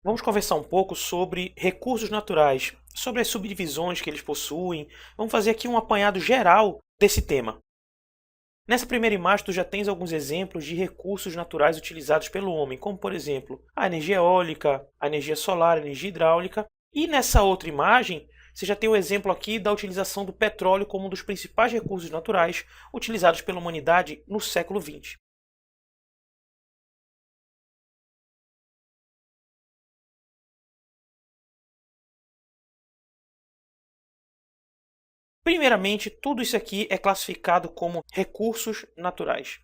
Vamos conversar um pouco sobre recursos naturais, sobre as subdivisões que eles possuem. Vamos fazer aqui um apanhado geral desse tema. Nessa primeira imagem, tu já tens alguns exemplos de recursos naturais utilizados pelo homem, como por exemplo, a energia eólica, a energia solar, a energia hidráulica. E nessa outra imagem, você já tem o exemplo aqui da utilização do petróleo como um dos principais recursos naturais utilizados pela humanidade no século XX. Primeiramente, tudo isso aqui é classificado como recursos naturais.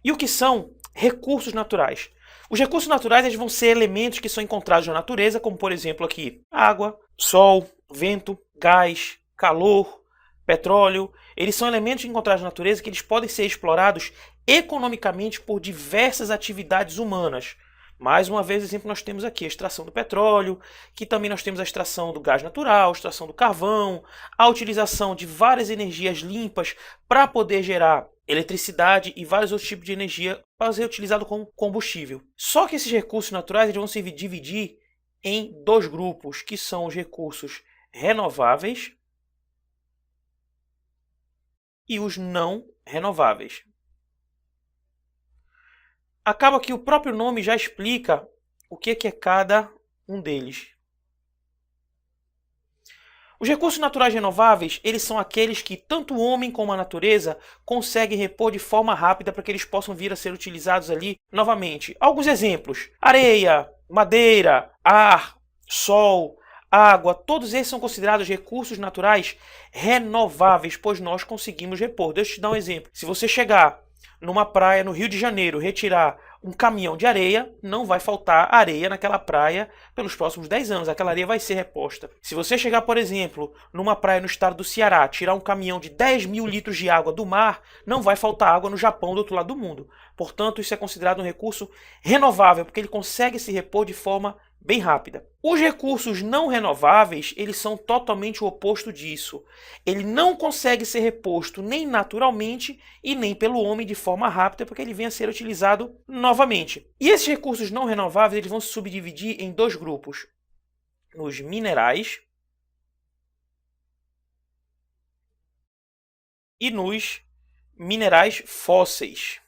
E o que são recursos naturais? Os recursos naturais eles vão ser elementos que são encontrados na natureza, como por exemplo aqui água, sol, vento, gás, calor, petróleo. Eles são elementos encontrados na natureza que eles podem ser explorados economicamente por diversas atividades humanas. Mais uma vez, exemplo, nós temos aqui a extração do petróleo, que também nós temos a extração do gás natural, a extração do carvão, a utilização de várias energias limpas para poder gerar eletricidade e vários outros tipos de energia para ser utilizado como combustível. Só que esses recursos naturais eles vão se dividir em dois grupos, que são os recursos renováveis e os não renováveis. Acaba que o próprio nome já explica o que é cada um deles. Os recursos naturais renováveis, eles são aqueles que tanto o homem como a natureza conseguem repor de forma rápida para que eles possam vir a ser utilizados ali novamente. Alguns exemplos: areia, madeira, ar, sol, água, todos esses são considerados recursos naturais renováveis, pois nós conseguimos repor. Deixa eu te dar um exemplo. Se você chegar numa praia no Rio de Janeiro, retirar um caminhão de areia, não vai faltar areia naquela praia pelos próximos 10 anos. Aquela areia vai ser reposta. Se você chegar, por exemplo, numa praia no estado do Ceará, tirar um caminhão de 10 mil litros de água do mar, não vai faltar água no Japão, do outro lado do mundo. Portanto, isso é considerado um recurso renovável, porque ele consegue se repor de forma bem rápida. Os recursos não renováveis, eles são totalmente o oposto disso. Ele não consegue ser reposto nem naturalmente e nem pelo homem de forma rápida, porque ele vem a ser utilizado novamente. E esses recursos não renováveis, eles vão se subdividir em dois grupos: nos minerais e nos minerais fósseis.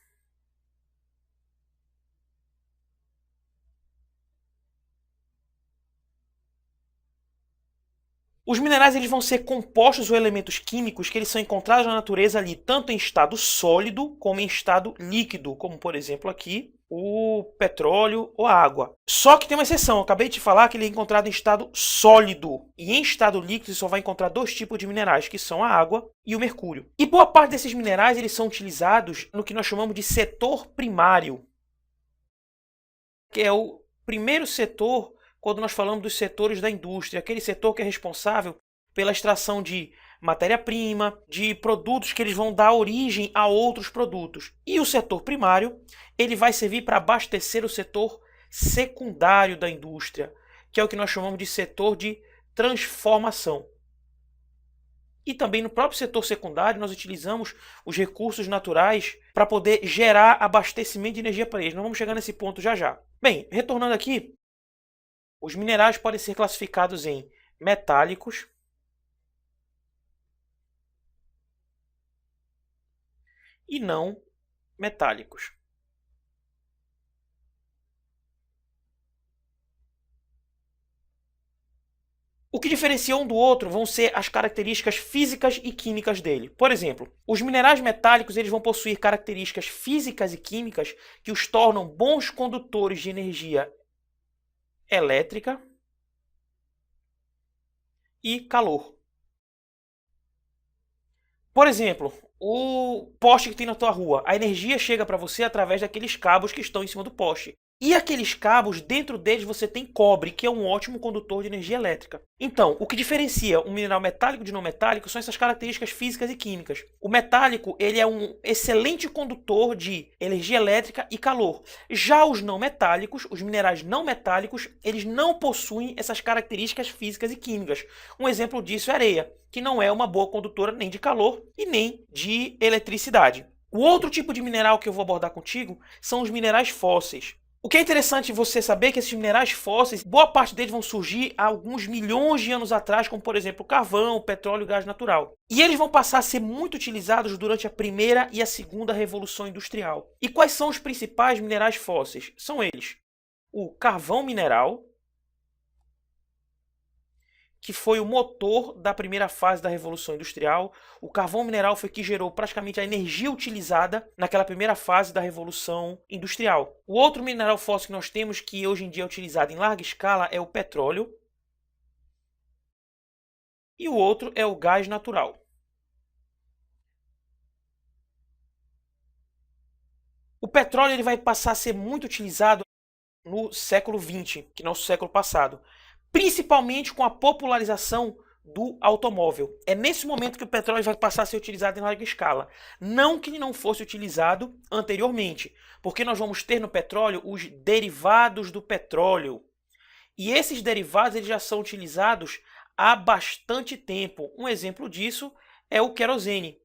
Os minerais eles vão ser compostos ou elementos químicos que eles são encontrados na natureza ali, tanto em estado sólido como em estado líquido, como por exemplo aqui o petróleo ou a água. Só que tem uma exceção, eu acabei de falar que ele é encontrado em estado sólido. E em estado líquido você só vai encontrar dois tipos de minerais, que são a água e o mercúrio. E boa parte desses minerais eles são utilizados no que nós chamamos de setor primário, que é o primeiro setor quando nós falamos dos setores da indústria, aquele setor que é responsável pela extração de matéria-prima, de produtos que eles vão dar origem a outros produtos. E o setor primário, ele vai servir para abastecer o setor secundário da indústria, que é o que nós chamamos de setor de transformação. E também no próprio setor secundário nós utilizamos os recursos naturais para poder gerar abastecimento de energia para eles. Nós vamos chegar nesse ponto já já. Bem, retornando aqui, os minerais podem ser classificados em metálicos e não metálicos. O que diferencia um do outro vão ser as características físicas e químicas dele. Por exemplo, os minerais metálicos eles vão possuir características físicas e químicas que os tornam bons condutores de energia elétrica e calor. Por exemplo, o poste que tem na tua rua, a energia chega para você através daqueles cabos que estão em cima do poste. E aqueles cabos, dentro deles você tem cobre, que é um ótimo condutor de energia elétrica. Então, o que diferencia um mineral metálico de não metálico são essas características físicas e químicas. O metálico, ele é um excelente condutor de energia elétrica e calor. Já os não metálicos, os minerais não metálicos, eles não possuem essas características físicas e químicas. Um exemplo disso é a areia, que não é uma boa condutora nem de calor e nem de eletricidade. O outro tipo de mineral que eu vou abordar contigo são os minerais fósseis. O que é interessante você saber é que esses minerais fósseis, boa parte deles vão surgir há alguns milhões de anos atrás, como por exemplo o carvão, o petróleo e o gás natural. E eles vão passar a ser muito utilizados durante a primeira e a segunda revolução industrial. E quais são os principais minerais fósseis? São eles: o carvão mineral, que foi o motor da primeira fase da Revolução Industrial. O carvão mineral foi que gerou praticamente a energia utilizada naquela primeira fase da Revolução Industrial. O outro mineral fóssil que nós temos, que hoje em dia é utilizado em larga escala, é o petróleo. E o outro é o gás natural. O petróleo ele vai passar a ser muito utilizado no século XX, que é nosso século passado, principalmente com a popularização do automóvel. É nesse momento que o petróleo vai passar a ser utilizado em larga escala. Não que ele não fosse utilizado anteriormente, porque nós vamos ter no petróleo os derivados do petróleo. E esses derivados eles já são utilizados há bastante tempo. Um exemplo disso é o querosene.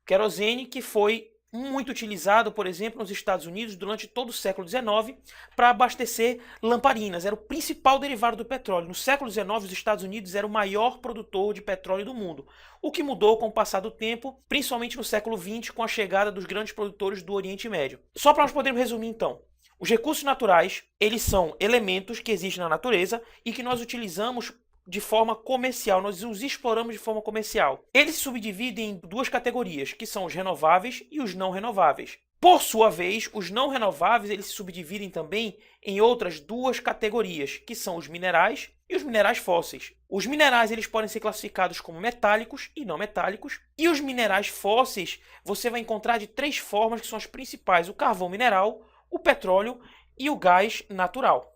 O querosene que foi muito utilizado, por exemplo, nos Estados Unidos durante todo o século XIX para abastecer lamparinas. Era o principal derivado do petróleo. No século XIX, os Estados Unidos era o maior produtor de petróleo do mundo, o que mudou com o passar do tempo, principalmente no século XX, com a chegada dos grandes produtores do Oriente Médio. Só para nós podermos resumir, então. Os recursos naturais, eles são elementos que existem na natureza e que nós utilizamos de forma comercial, nós os exploramos de forma comercial. Eles se subdividem em duas categorias, que são os renováveis e os não renováveis. Por sua vez, os não renováveis eles se subdividem também em outras duas categorias, que são os minerais e os minerais fósseis. Os minerais eles podem ser classificados como metálicos e não metálicos, e os minerais fósseis você vai encontrar de três formas que são as principais: o carvão mineral, o petróleo e o gás natural.